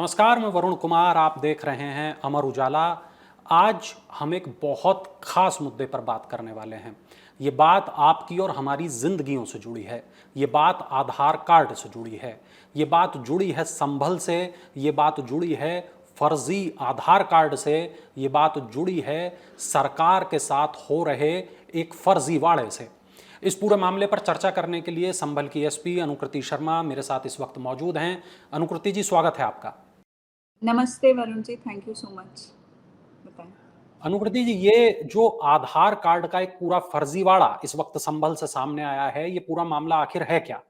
नमस्कार, मैं वरुण कुमार। आप देख रहे हैं अमर उजाला। आज हम एक बहुत खास मुद्दे पर बात करने वाले हैं। ये बात आपकी और हमारी जिंदगियों से जुड़ी है। ये बात आधार कार्ड से जुड़ी है। ये बात जुड़ी है संभल से। ये बात जुड़ी है फर्जी आधार कार्ड से। ये बात जुड़ी है सरकार के साथ हो रहे एक फर्जीवाड़े से। इस पूरे मामले पर चर्चा करने के लिए संभल की एसपी अनुकृति शर्मा मेरे साथ इस वक्त मौजूद हैं। अनुकृति जी, स्वागत है आपका। नमस्ते Varun ji, thank you so much. बताएं। अनुकृति जी, ये जो आधार कार्ड का एक पूरा फर्जीवाड़ा इस वक्त संभल से सामने आया है, ये पूरा मामला आखिर है क्या?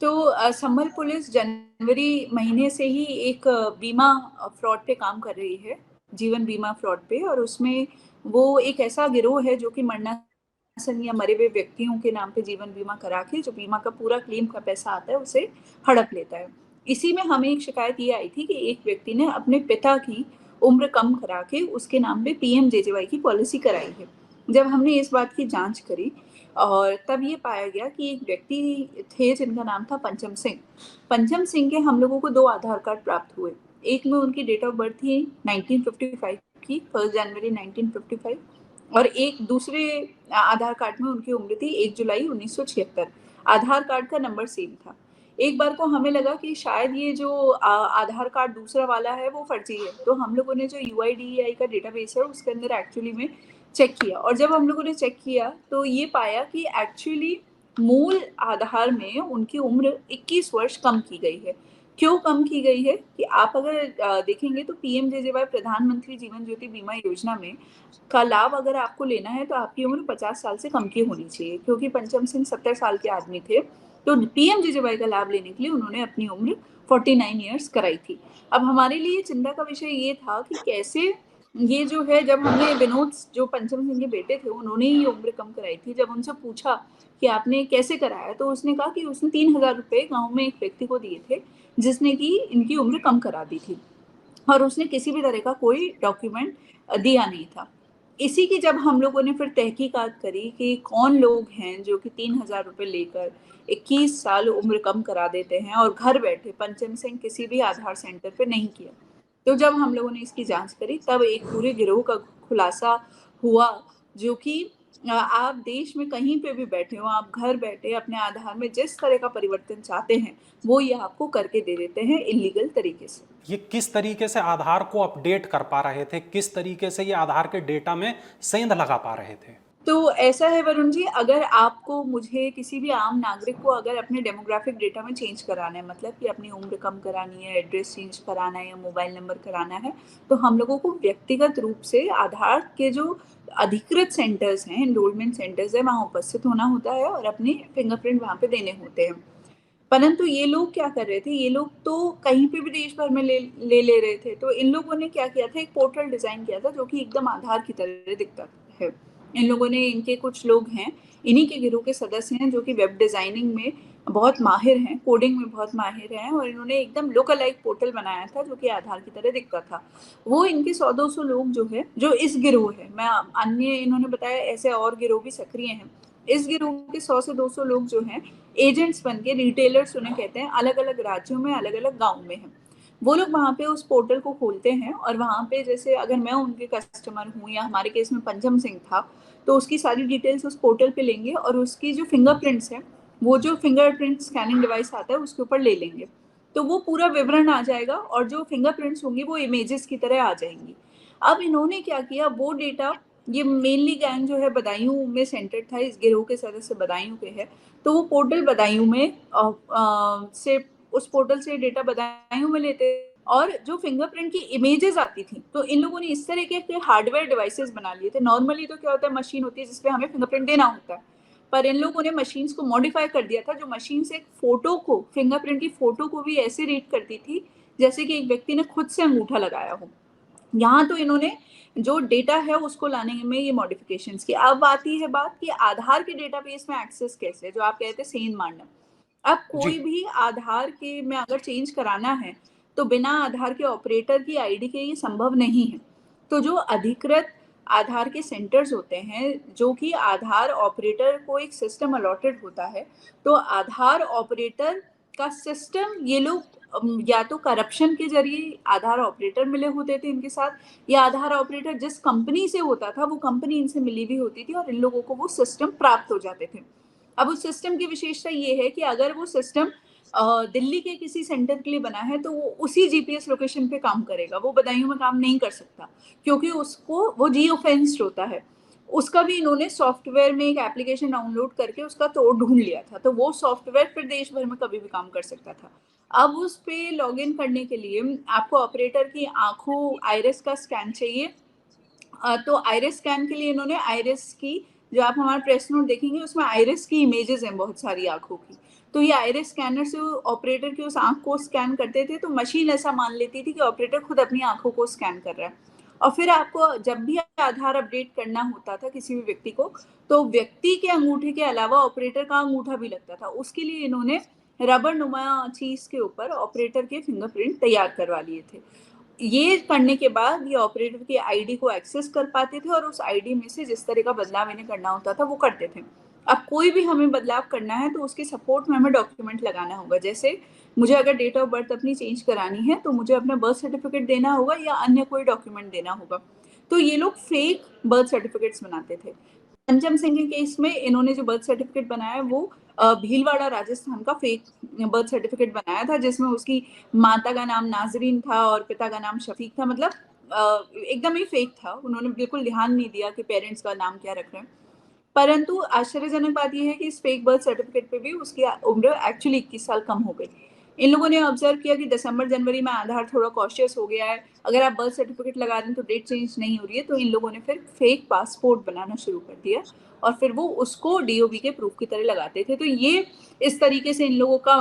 तो संभल पुलिस जनवरी महीने से ही एक बीमा फ्रॉड पे काम कर रही है, जीवन बीमा फ्रॉड पे। और उसमें वो एक ऐसा गिरोह है जो कि मरणासन या मरे हुए व्यक्तियों के नाम पे जीवन बीमा करा के जो बीमा का पूरा क्लेम का पैसा आता है उसे हड़प लेता है। इसी में हमें एक शिकायत ये आई थी कि एक व्यक्ति ने अपने पिता की उम्र कम करा के उसके नाम पे पीएमजेजेवाई की पॉलिसी कराई है। जब हमने इस बात की जांच करी और तब ये पाया गया कि एक व्यक्ति थे जिनका नाम था पंचम सिंह। पंचम सिंह के हम लोगों को 2 आधार कार्ड प्राप्त हुए। एक में उनकी डेट ऑफ बर्थ थी 1955 की, 1 जनवरी 1955, और एक दूसरे आधार कार्ड में उनकी उम्र थी 1 जुलाई 1976। आधार कार्ड का नंबर सेम था। एक बार को हमें लगा कि शायद ये जो आधार कार्ड दूसरा वाला है वो फर्जी है, तो हम लोगों ने जो यूआईडीएआई का डेटाबेस है उसके अंदर एक्चुअली में चेक किया। और जब हम लोगों ने चेक किया तो ये पाया कि एक्चुअली मूल आधार में उनकी उम्र 21 वर्ष कम की गई है। क्यों कम की गई है कि आप अगर देखेंगे तो पीएमजेजेवाई प्रधानमंत्री जीवन ज्योति बीमा योजना में का लाभ अगर आपको लेना है तो आपकी उम्र 50 साल से कम की होनी चाहिए, क्योंकि पंचम सिंह 70 साल के आदमी थे। तो पीएमजेजेवाई का लाभ लेने के लिए उन्होंने अपनी उम्र 49 ईयर्स कराई थी। अब हमारे लिए चिंता का विषय ये था कि कैसे ये जो है, जब हमने विनोद जो पंचम सिंह के बेटे थे उन्होंने ही उम्र कम कराई थी, जब उनसे पूछा कि आपने कैसे कराया तो उसने कहा कि उसने 3,000 रुपये गाँव में एक व्यक्ति को दिए थे जिसने कि इनकी उम्र कम करा दी थी, और उसने किसी भी तरह का कोई डॉक्यूमेंट दिया नहीं था। इसी की जब हम लोगों ने फिर तहकीकात करी कि कौन लोग हैं जो कि 3,000 रुपये लेकर 21 साल उम्र कम करा देते हैं और घर बैठे, पंचम सिंह किसी भी आधार सेंटर पे नहीं किया। तो जब हम लोगों ने इसकी जांच करी तब एक पूरे गिरोह का खुलासा हुआ, जो कि आप देश में कहीं पे भी बैठे हो, आप घर बैठे अपने आधार में जिस तरह का परिवर्तन चाहते हैं वो ये आपको करके दे देते हैं इलीगल तरीके से। ये किस तरीके से आधार को अपडेट कर पा रहे थे? किस तरीके से ये आधार के डेटा में सेंध लगा पा रहे थे? तो ऐसा है वरुण जी, अगर आपको, मुझे, किसी भी आम नागरिक को अगर अपने डेमोग्राफिक डेटा में चेंज कराना है, मतलब कि अपनी उम्र कम करानी है, एड्रेस चेंज कराना है या मोबाइल नंबर कराना है, तो हम लोगों को व्यक्तिगत रूप से आधार के जो अधिकृत सेंटर्स हैं, एनरोलमेंट सेंटर्स है, वहाँ उपस्थित होना होता है और अपने फिंगरप्रिंट वहाँ पे देने होते हैं। परंतु ये लोग क्या कर रहे थे, ये लोग तो कहीं पे भी देश भर में ले रहे थे। तो इन लोगों ने क्या किया था, एक पोर्टल डिजाइन किया था जो कि एकदम आधार की तरह दिखता है। इन लोगों ने, इनके कुछ लोग हैं, इन्हीं के गिरोह के सदस्य हैं जो कि वेब डिजाइनिंग में बहुत माहिर हैं, कोडिंग में बहुत माहिर हैं, और इन्होंने एकदम लोकलाइक पोर्टल बनाया था जो कि आधार की तरह दिखता था। वो इनके 100-200 लोग जो है, जो इस गिरोह है, मैं अन्य, इन्होंने बताया ऐसे और गिरोह भी सक्रिय हैं। इस गिरोह के 100 से 200 लोग जो हैं एजेंट्स बन के, रिटेलर्स उन्हें कहते हैं, अलग अलग राज्यों में, अलग अलग गाँव में हैं। वो लोग वहाँ पे उस पोर्टल को खोलते हैं और वहाँ पे, जैसे अगर मैं उनके कस्टमर हूँ या हमारे केस में पंचम सिंह था, तो उसकी सारी डिटेल्स उस पोर्टल पे लेंगे और उसकी जो फिंगरप्रिंट्स हैं, वो जो फिंगरप्रिंट स्कैनिंग डिवाइस आता है उसके ऊपर ले लेंगे, तो वो पूरा विवरण आ जाएगा और जो फिंगरप्रिंट्स होंगी वो इमेजेस की तरह आ जाएंगी। अब इन्होंने क्या किया, वो डेटा, ये मेनली गैंग जो है बदायूं में सेंटर था, इस गिरोह के सदस्य बदायूं के हैं, तो वो पोर्टल बदायूं में से, उस पोर्टल से डेटा बदायूं में लेते, और जो फिंगरप्रिंट की इमेजेस आती थी, तो इन लोगों ने इस तरह के हार्डवेयर डिवाइसेस बना लिए थे। नॉर्मली तो क्या होता है, मशीन होती है जिसपे हमें फिंगरप्रिंट देना होता है, पर इन लोगों ने मशीन्स को मॉडिफाई कर दिया था, जो मशीन से एक फोटो को, फिंगरप्रिंट की फोटो को भी ऐसे रीड करती थी जैसे कि एक व्यक्ति ने खुद से अंगूठा लगाया हो। यहाँ तो इन्होंने जो डेटा है उसको लाने में ये मॉडिफिकेशंस की। अब आती है बात कि आधार के डेटाबेस में एक्सेस कैसे, जो आप कहते हैं सेंध मारना। अब जी। कोई भी आधार के में अगर चेंज कराना है तो बिना आधार के ऑपरेटर की आईडी के ये संभव नहीं है। तो जो अधिकृत आधार के सेंटर्स होते हैं, जो कि आधार ऑपरेटर को एक सिस्टम अलॉटेड होता है, तो आधार ऑपरेटर का सिस्टम ये लोग या तो करप्शन के जरिए आधार ऑपरेटर मिले होते थे इनके साथ, या आधार ऑपरेटर जिस कंपनी से होता था वो कंपनी इनसे मिली भी होती थी और इन लोगों को वो सिस्टम प्राप्त हो जाते थे। अब उस सिस्टम की विशेषता ये है कि अगर वो सिस्टम दिल्ली के किसी सेंटर के लिए बना है तो वो उसी जीपीएस लोकेशन पे काम करेगा, वो बदायूं में काम नहीं कर सकता, क्योंकि उसको वो जियो फेंस्ड होता है। उसका भी इन्होंने सॉफ्टवेयर में एक एप्लीकेशन डाउनलोड करके उसका तोड़ ढूंढ लिया था, तो वो सॉफ्टवेयर फिर देश भर में कभी भी काम कर सकता था। अब उस पे लॉगिन करने के लिए आपको ऑपरेटर की आंखों आइरिस का स्कैन चाहिए। तो आइरिस स्कैन के लिए इन्होंने आइरिस की, जो आप हमारा प्रेस नोट देखेंगे उसमें आइरिस की इमेजेस हैं बहुत सारी आंखों की। तो ये आइरिस स्कैनर से ऑपरेटर की उस आंख को स्कैन करते थे, तो मशीन ऐसा मान लेती थी कि ऑपरेटर खुद अपनी आंखों को स्कैन कर रहा है। और फिर आपको जब भी आधार अपडेट करना होता था किसी भी व्यक्ति को, तो व्यक्ति के अंगूठे के अलावा ऑपरेटर का अंगूठा भी लगता था। उसके लिए इन्होंने रबर नुमा चीज के ऊपर ऑपरेटर के फिंगरप्रिंट तैयार करवा लिए थे। ये करने के बाद ये ऑपरेटर की आईडी को एक्सेस कर पाते थे और उस आईडी में से जिस तरह का बदलाव इन्हें करना होता था वो करते थे। अब कोई भी हमें बदलाव करना है तो उसके सपोर्ट में हमें डॉक्यूमेंट लगाना होगा। जैसे मुझे अगर डेट ऑफ बर्थ अपनी चेंज करानी है तो मुझे अपना बर्थ सर्टिफिकेट देना होगा या अन्य कोई डॉक्यूमेंट देना होगा। तो ये लोग फेक बर्थ सर्टिफिकेट्स बनाते थे। पंचम सिंह के केस में इन्होंने जो बर्थ सर्टिफिकेट बनाया वो भीलवाड़ा राजस्थान का फेक बर्थ सर्टिफिकेट बनाया था, जिसमें उसकी माता का नाम नाजरीन था और पिता का नाम शफीक था। मतलब एकदम ही फेक था। उन्होंने बिल्कुल ध्यान नहीं दिया कि पेरेंट्स का नाम क्या रख रहे हैं। परंतु आश्चर्यजनक बात यह है कि इस फेक बर्थ सर्टिफिकेट पे भी उसकी उम्र एक्चुअली 21 साल कम हो गई। इन लोगों ने ऑब्जर्व किया कि दिसंबर जनवरी में आधार थोड़ा कॉशियस हो गया है, अगर आप बर्थ सर्टिफिकेट लगा रहे हैं तो डेट चेंज नहीं हो रही है, तो इन लोगों ने फिर फेक पासपोर्ट बनाना शुरू कर दिया और फिर वो उसको डीओबी के प्रूफ की तरह लगाते थे। तो ये इस तरीके से इन लोगों का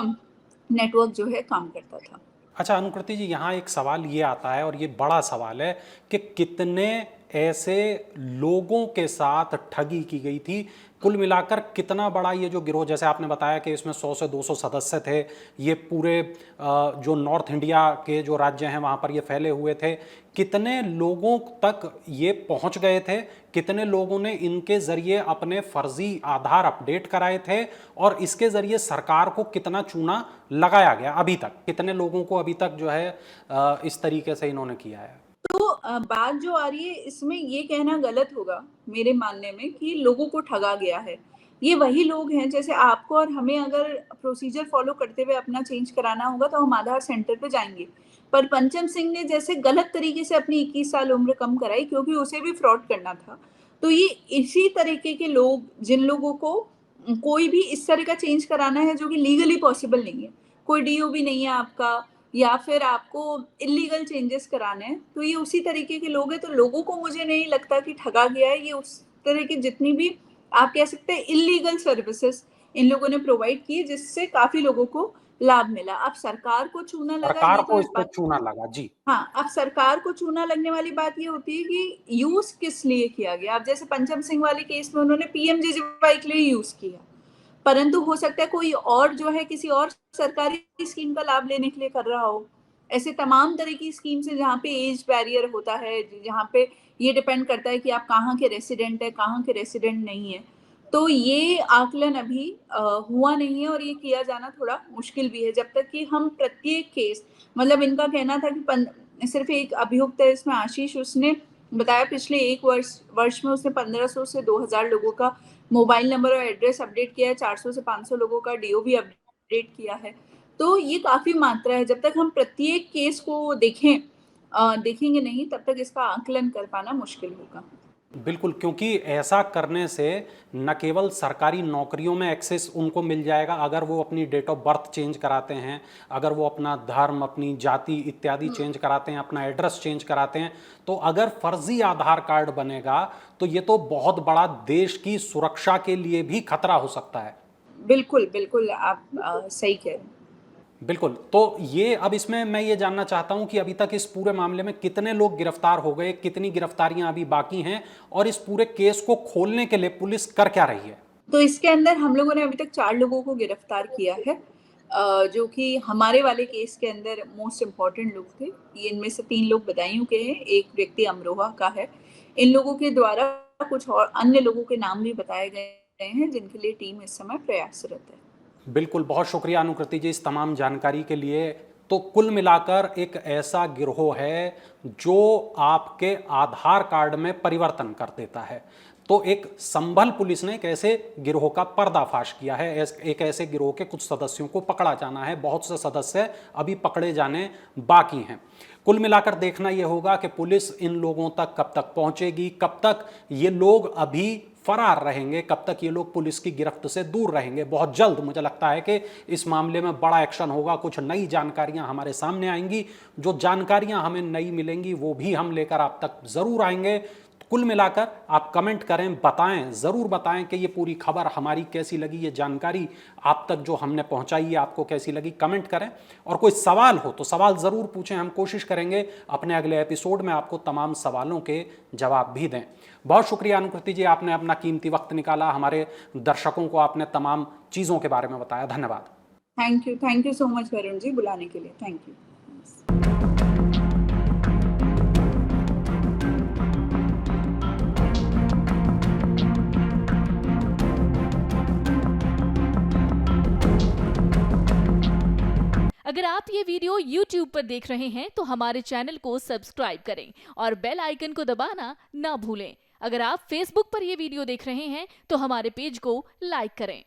नेटवर्क जो है काम करता था। अच्छा अनुकृति जी, यहाँ एक सवाल ये आता है और ये बड़ा सवाल है कि कितने ऐसे लोगों के साथ ठगी की गई थी। कुल मिलाकर कितना बड़ा ये जो गिरोह, जैसे आपने बताया कि इसमें 100 से 200 सदस्य थे, ये पूरे जो नॉर्थ इंडिया के जो राज्य हैं वहाँ पर ये फैले हुए थे, कितने लोगों तक ये पहुँच गए थे, कितने लोगों ने इनके ज़रिए अपने फर्जी आधार अपडेट कराए थे और इसके ज़रिए सरकार को कितना चूना लगाया गया अभी तक, कितने लोगों को अभी तक जो है इस तरीके से इन्होंने किया है। तो बात जो आ रही है इसमें ये कहना गलत होगा मेरे मानने में कि लोगों को ठगा गया है। ये वही लोग हैं, जैसे आपको और हमें अगर प्रोसीजर फॉलो करते हुए अपना चेंज कराना होगा तो हम आधार सेंटर पे जाएंगे। पर पंचम सिंह ने जैसे गलत तरीके से अपनी 21 साल उम्र कम कराई क्योंकि उसे भी फ्रॉड करना था। तो ये इसी तरीके के लोग, जिन लोगों को कोई भी इस तरह का चेंज कराना है जो कि लीगली पॉसिबल नहीं है, कोई डीओबी नहीं है आपका, या फिर आपको इलीगल चेंजेस कराने हैं, तो ये उसी तरीके के लोग हैं। तो लोगों को मुझे नहीं लगता कि ठगा गया है। ये उस तरह की जितनी भी आप कह सकते हैं इलीगल सर्विसेज इन लोगों ने प्रोवाइड की, जिससे काफी लोगों को लाभ मिला। अब सरकार को चूना लगा, सरकार ये तो को एक इस पे बात। चूना लगा जी। हाँ, अब सरकार को चूना लगने वाली बात ये होती है कि यूज किस लिए किया गया। अब जैसे पंचम सिंह वाले केस में उन्होंने पीएमजेजेवाई के लिए यूज किया, परंतु हो सकता है कोई और जो है किसी और सरकारी स्कीम का लाभ लेने के लिए कर रहा हो। ऐसे तमाम तरह की स्कीम से जहाँ पे एज बैरियर होता है, जहाँ पे ये डिपेंड करता है कि आप कहाँ के रेसिडेंट है, कहाँ के रेसिडेंट नहीं है। तो ये आकलन अभी हुआ नहीं है और ये किया जाना थोड़ा मुश्किल भी है जब तक कि हम प्रत्येक केस, मतलब इनका कहना था कि सिर्फ एक अभियुक्त है इसमें आशीष, उसने बताया पिछले एक वर्ष में उसने 1500 से 2000 लोगों का मोबाइल नंबर और एड्रेस अपडेट किया है, 400 से 500 लोगों का डीओबी अपडेट किया है। तो ये काफी मात्रा है। जब तक हम प्रत्येक केस को देखेंगे नहीं, तब तक इसका आकलन कर पाना मुश्किल होगा। बिल्कुल, क्योंकि ऐसा करने से न केवल सरकारी नौकरियों में एक्सेस उनको मिल जाएगा, अगर वो अपनी डेट ऑफ बर्थ चेंज कराते हैं, अगर वो अपना धर्म, अपनी जाति इत्यादि चेंज कराते हैं, अपना एड्रेस चेंज कराते हैं, तो अगर फर्जी आधार कार्ड बनेगा तो ये तो बहुत बड़ा देश की सुरक्षा के लिए भी खतरा हो सकता है। बिल्कुल बिल्कुल, आप सही कह रहे हैं। बिल्कुल। तो ये अब इसमें मैं ये जानना चाहता हूं कि अभी तक इस पूरे मामले में कितने लोग गिरफ्तार हो गए, कितनी गिरफ्तारियां अभी बाकी हैं और इस पूरे केस को खोलने के लिए पुलिस कर क्या रही है। तो इसके अंदर हम लोगों ने अभी तक 4 लोगों को गिरफ्तार किया है, जो कि हमारे वाले केस के अंदर मोस्ट इम्पॉर्टेंट लोग थे। ये इनमें से 3 लोग बदायूं के हैं, एक व्यक्ति अमरोहा का है। इन लोगों के द्वारा कुछ और अन्य लोगों के नाम भी बताए गए हैं जिनके लिए टीम इस समय प्रयासरत है। बिल्कुल, बहुत शुक्रिया अनुकृति जी इस तमाम जानकारी के लिए। तो कुल मिलाकर एक ऐसा गिरोह है जो आपके आधार कार्ड में परिवर्तन कर देता है। तो एक संभल पुलिस ने एक ऐसे गिरोह का पर्दाफाश किया है। एक ऐसे गिरोह के कुछ सदस्यों को पकड़ा जाना है, बहुत से सदस्य अभी पकड़े जाने बाकी हैं। कुल मिलाकर देखना यह होगा कि पुलिस इन लोगों तक कब तक पहुंचेगी, कब तक ये लोग अभी फरार रहेंगे, कब तक ये लोग पुलिस की गिरफ्त से दूर रहेंगे। बहुत जल्द मुझे लगता है कि इस मामले में बड़ा एक्शन होगा, कुछ नई जानकारियां हमारे सामने आएंगी। जो जानकारियां हमें नई मिलेंगी वो भी हम लेकर आप तक जरूर आएंगे। कुल मिलाकर आप कमेंट करें, बताएं, जरूर बताएं कि ये पूरी खबर हमारी कैसी लगी, ये जानकारी आप तक जो हमने पहुंचाई है आपको कैसी लगी, कमेंट करें। और कोई सवाल हो तो सवाल जरूर पूछें, हम कोशिश करेंगे अपने अगले एपिसोड में आपको तमाम सवालों के जवाब भी दें। बहुत शुक्रिया अनुकृति जी, आपने अपना कीमती वक्त निकाला, हमारे दर्शकों को आपने तमाम चीज़ों के बारे में बताया। धन्यवाद। Thank you so much Varun ji बुलाने के लिए। Thank you. अगर आप ये वीडियो YouTube पर देख रहे हैं तो हमारे चैनल को सब्सक्राइब करें और बेल आइकन को दबाना ना भूलें। अगर आप Facebook पर ये वीडियो देख रहे हैं तो हमारे पेज को लाइक करें।